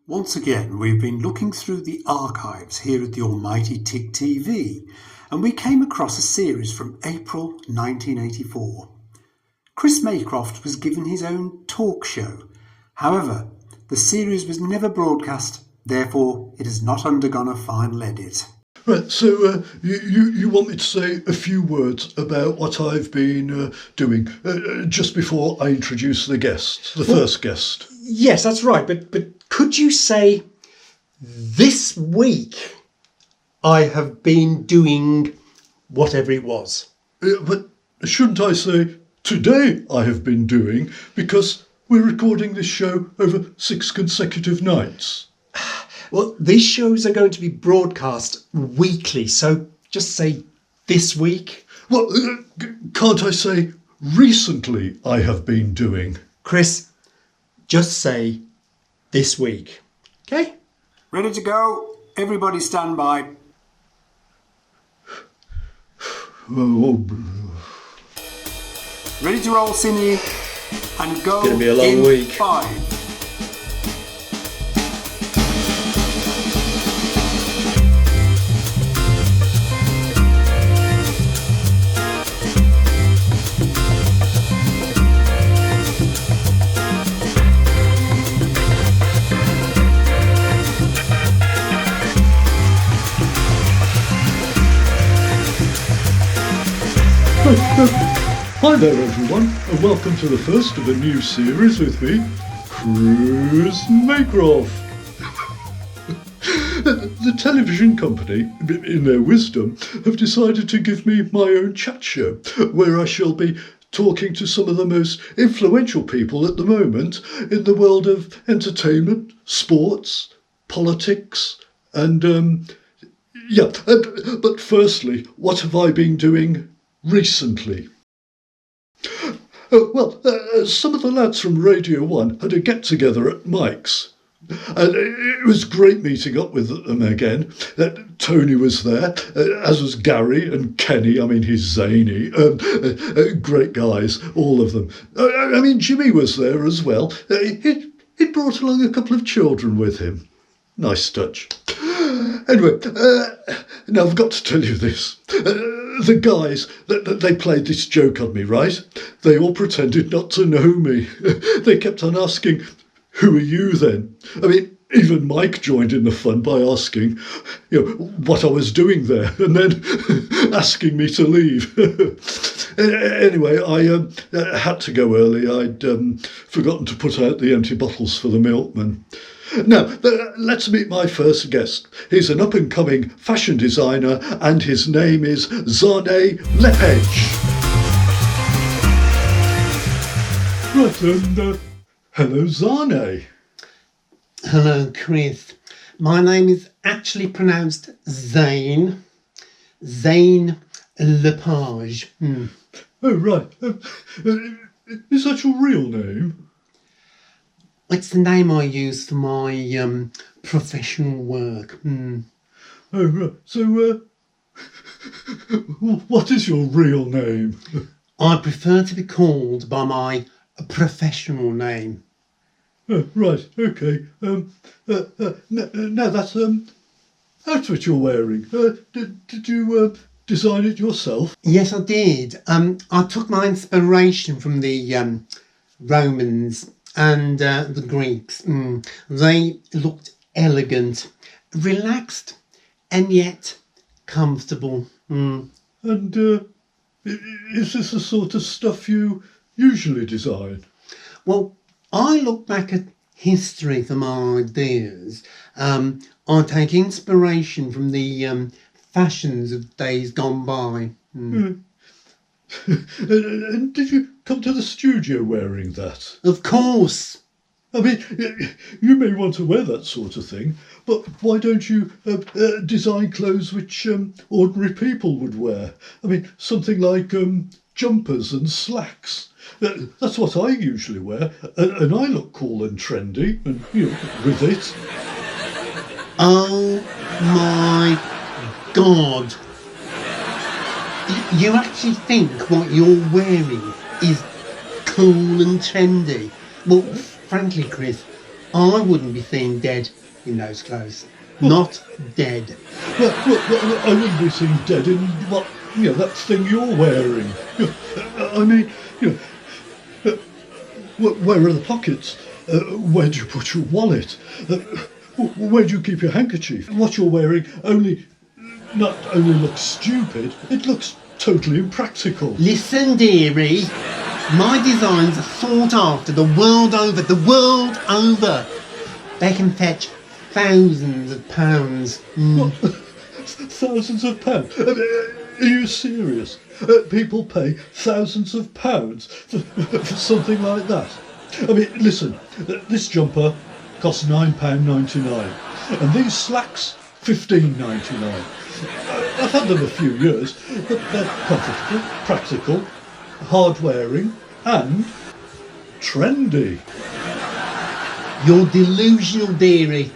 Once again, we've been looking through the archives here at the almighty TIG TV, and we came across a series from April 1984. Chris Maycroft was given his own talk show. However, the series was never broadcast, therefore it has not undergone a final edit. Right, so you want me to say a few words about what I've been doing just before I introduce the guest, the first guest? Yes, that's right, but could you say, this week I have been doing whatever it was? But shouldn't I say, today I have been doing, because we're recording this show over 6 consecutive nights? Well, these shows are going to be broadcast weekly, so just say this week. Well, can't I say, recently I have been doing? Chris, just say this week. Okay? Ready to go? Everybody stand by. Ready to roll, Sinew, and go. It's going to be a long week. 5. Hi there everyone, and welcome to the first of a new series with me, Chris Maycroft. The television company, in their wisdom, have decided to give me my own chat show, where I shall be talking to some of the most influential people at the moment in the world of entertainment, sports, politics, and but firstly, what have I been doing recently? Some of the lads from Radio 1 had a get-together at Mike's. And it was great meeting up with them again. Tony was there, as was Gary and Kenny. I mean, he's zany. Great guys, all of them. I mean, Jimmy was there as well. He'd brought along a couple of children with him. Nice touch. Anyway, now I've got to tell you this. The guys, they played this joke on me, right? They all pretended not to know me. They kept on asking, who are you then? I mean, even Mike joined in the fun by asking, what I was doing there, and then asking me to leave. Anyway, I had to go early. I'd forgotten to put out the empty bottles for the milkman. Now, let's meet my first guest. He's an up-and-coming fashion designer, and his name is Zane Lepage. Right, and hello, Zane. Hello, Chris. My name is actually pronounced Zane. Zane Lepage. Oh, right. Is that your real name? It's the name I use for my professional work. Oh, right. So, what is your real name? I prefer to be called by my professional name. Oh, right, okay. Now that's what you're wearing. Did you design it yourself? Yes, I did. I took my inspiration from the Romans and the Greeks. They looked elegant, relaxed, and yet comfortable. And is this the sort of stuff you usually design? Well, I look back at history for my ideas. I take inspiration from the fashions of days gone by. And did you come to the studio wearing that? Of course. I mean, you may want to wear that sort of thing, but why don't you design clothes which ordinary people would wear? I mean, something like jumpers and slacks. That's what I usually wear, and I look cool and trendy, and with it. Oh my God. You actually think what you're wearing is cool and trendy? Well, frankly, Chris, I wouldn't be seen dead in those clothes. Not dead. Well, I wouldn't be seen dead in that thing you're wearing. I mean, where are the pockets? Where do you put your wallet? Where do you keep your handkerchief? What you're wearing not only looks stupid, it looks totally impractical. Listen, dearie. My designs are sought after the world over. They can fetch thousands of pounds. Thousands of pounds? Are you serious? People pay thousands of pounds for something like that? I mean, listen, this jumper costs £9.99 and these slacks £15.99. I've had them a few years, but they're comfortable, practical, hard-wearing and trendy. You're delusional, dearie.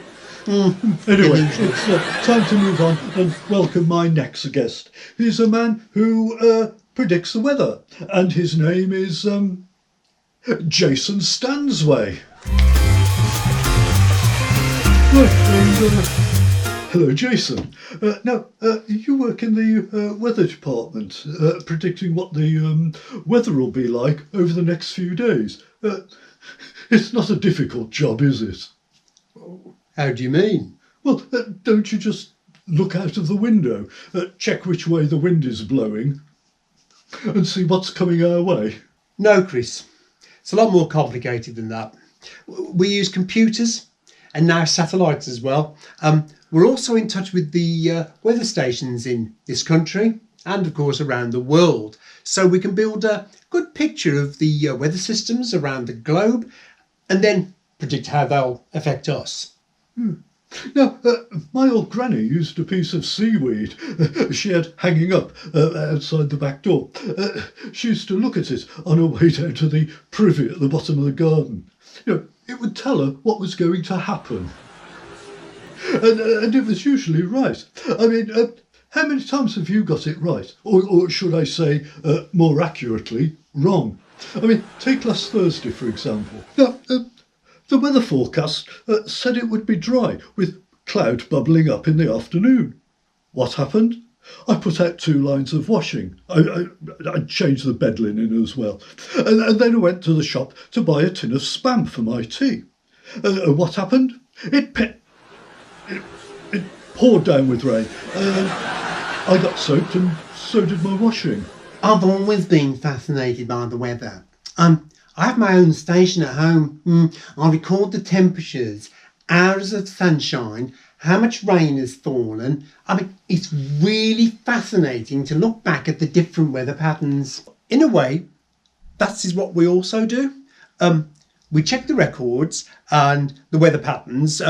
Anyway, it's time to move on and welcome my next guest. He's a man who predicts the weather, and his name is Jason Stansway. Right, and, hello, Jason. Now, you work in the weather department, predicting what the weather will be like over the next few days. It's not a difficult job, is it? How do you mean? Well, don't you just look out of the window, check which way the wind is blowing, and see what's coming our way? No, Chris. It's a lot more complicated than that. We use computers and now satellites as well. We're also in touch with the weather stations in this country and, of course, around the world. So we can build a good picture of the weather systems around the globe and then predict how they'll affect us. Now, my old granny used a piece of seaweed she had hanging up outside the back door. She used to look at it on her way down to the privy at the bottom of the garden. It would tell her what was going to happen. And it was usually right. I mean, how many times have you got it right? Or should I say, more accurately, wrong? I mean, take last Thursday, for example. Now, the weather forecast said it would be dry, with cloud bubbling up in the afternoon. What happened? I put out 2 lines of washing. I changed the bed linen as well. And then I went to the shop to buy a tin of Spam for my tea. What happened? It poured down with rain. I got soaked and so did my washing. I've always been fascinated by the weather. I have my own station at home. I record the temperatures, hours of sunshine, how much rain has fallen. I mean, it's really fascinating to look back at the different weather patterns. In a way, that is what we also do. We check the records and the weather patterns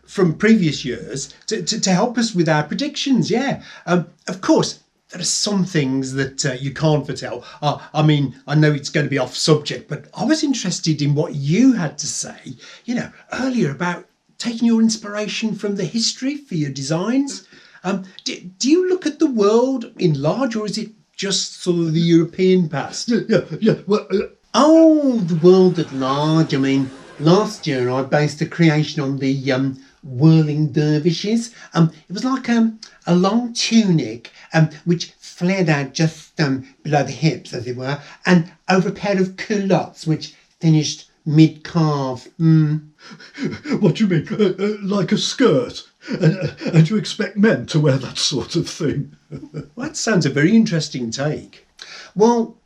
from previous years to help us with our predictions, yeah. Of course, there are some things that you can't foretell. I mean, I know it's going to be off subject, but I was interested in what you had to say, earlier about taking your inspiration from the history for your designs. Do you look at the world in large, or is it just sort of the European past? Yeah. Well, Oh, the world at large. I mean, last year I based a creation on the whirling dervishes. It was like a long tunic which flared out just below the hips, as it were, and over a pair of culottes which finished mid-calf. What do you mean? Like a skirt? And you expect men to wear that sort of thing? Well, that sounds a very interesting take. Well,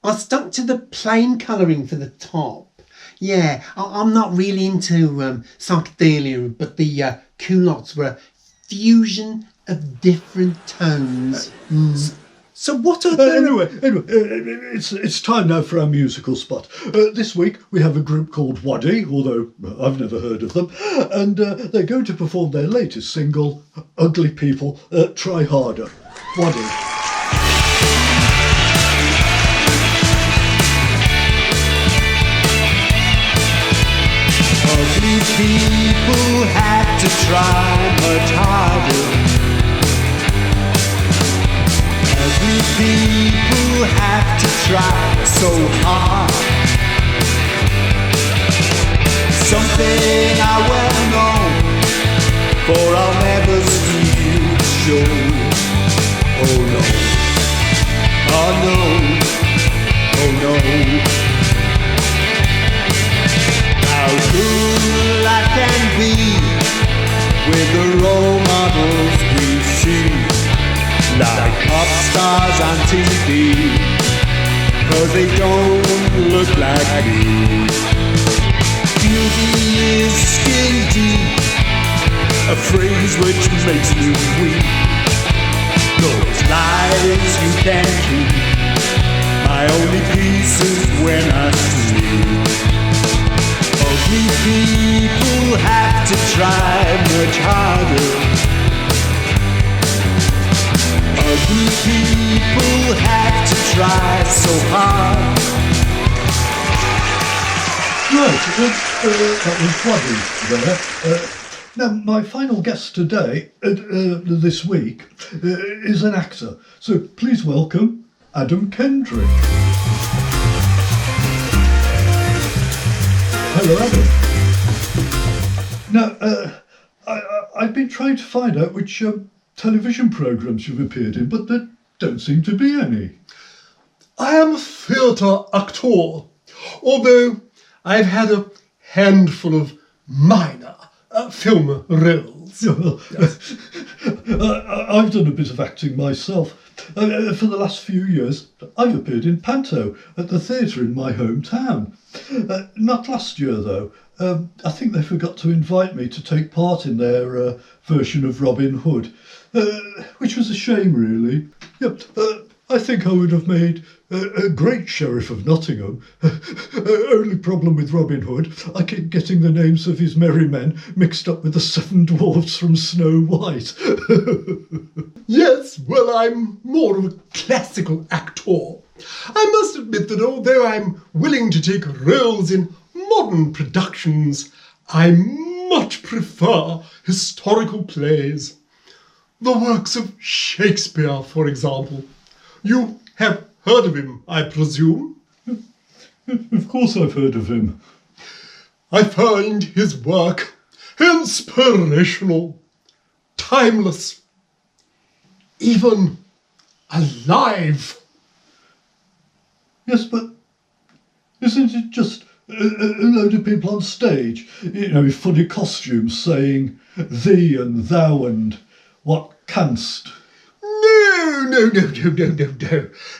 I stuck to the plain colouring for the top. Yeah, I'm not really into psychedelia, but the culottes were a fusion of different tones. So what are the... Anyway, it's time now for our musical spot. This week we have a group called Wadi, although I've never heard of them, and they're going to perform their latest single, Ugly People, Try Harder. Wadi. Ugly people have to try much harder. Ugly people have to try so hard. something I well know, for I'll never steal the show. Oh no, oh no, oh no. How cool I can be with the role models we see, like pop stars on TV, 'cause they don't look like me. Beauty is skin deep, a phrase which makes me weep. Those lies you can't keep, my only peace is when I sleep. Ugly people have to try much harder. Ugly people have to try so hard. Right, that was Wadi there. Now, my final guest today, this week, is an actor. So please welcome Adam Kendrick. Hello, Adam. Now, I've been trying to find out which television programmes you've appeared in, but there don't seem to be any. I am a theatre actor, although I've had a handful of minor film roles. Well, I've done a bit of acting myself. For the last few years, I've appeared in Panto at the theatre in my hometown. Not last year, though. I think they forgot to invite me to take part in their version of Robin Hood, which was a shame, really. Yep, I think I would have made a great Sheriff of Nottingham. Only problem with Robin Hood, I keep getting the names of his merry men mixed up with the 7 dwarfs from Snow White. Yes, well, I'm more of a classical actor. I must admit that although I'm willing to take roles in modern productions, I much prefer historical plays. The works of Shakespeare, for example. You have heard of him, I presume? Of course I've heard of him. I find his work inspirational, timeless, even alive. Yes, but isn't it just a load of people on stage, with funny costumes saying thee and thou and what canst? No.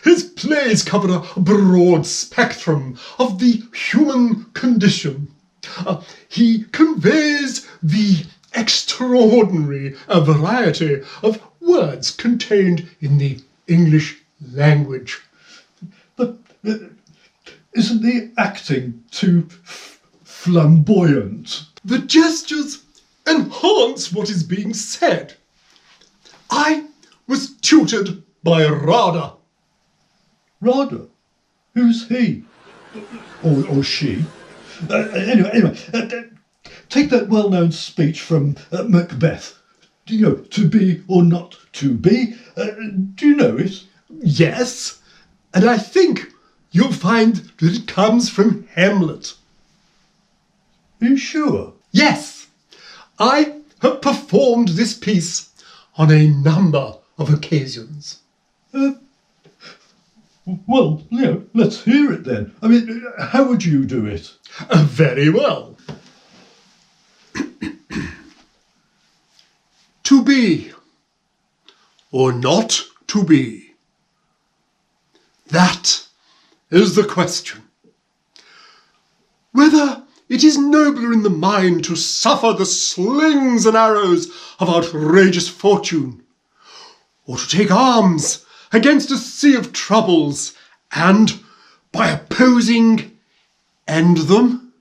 His plays cover a broad spectrum of the human condition. He conveys the extraordinary variety of words contained in the English language. But isn't the acting too flamboyant? The gestures enhance what is being said. I was tutored by Rada. Rada? Who's he? Or she? Anyway, take that well-known speech from Macbeth. To be or not to be. Do you know it? Yes, and I think you'll find that it comes from Hamlet. Are you sure? Yes, I have performed this piece on a number of occasions. Well, let's hear it then. I mean, how would you do it? Very well. To be or not to be? That is the question. Whether it is nobler in the mind to suffer the slings and arrows of outrageous fortune, or to take arms against a sea of troubles and, by opposing, end them?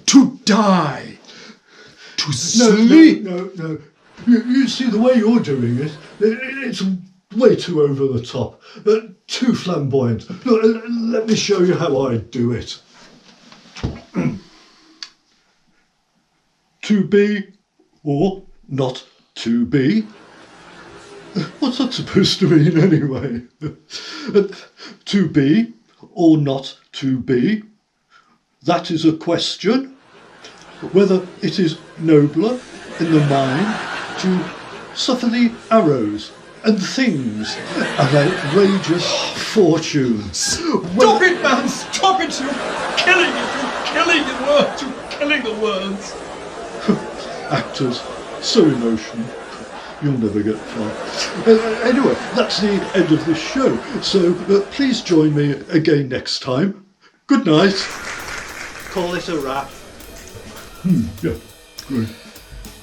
To die, to sleep. No. You see, the way you're doing it, it's way too over the top, too flamboyant. Look, let me show you how I do it. To be or not to be? What's that supposed to mean anyway? To be or not to be? that is a question. Whether it is nobler in the mind to suffer the arrows and things of outrageous fortune. Stop it, man! Stop it! You're killing it! You're killing the words! You're killing the words! Actors, so emotional. You'll never get far. Anyway, that's the end of this show. So please join me again next time. Good night. Call it a wrap. Yeah, great.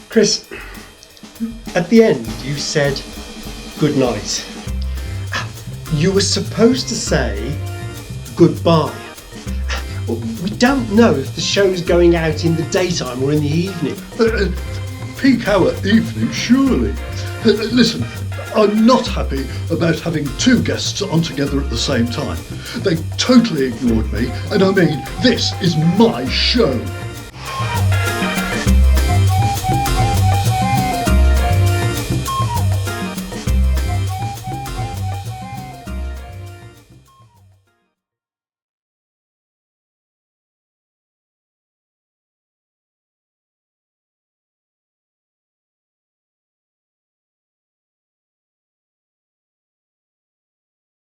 Chris, at the end you said good night. You were supposed to say goodbye. We don't know if the show's going out in the daytime or in the evening. Peak hour evening, surely. Listen, I'm not happy about having two guests on together at the same time. They totally ignored me, and I mean, this is my show.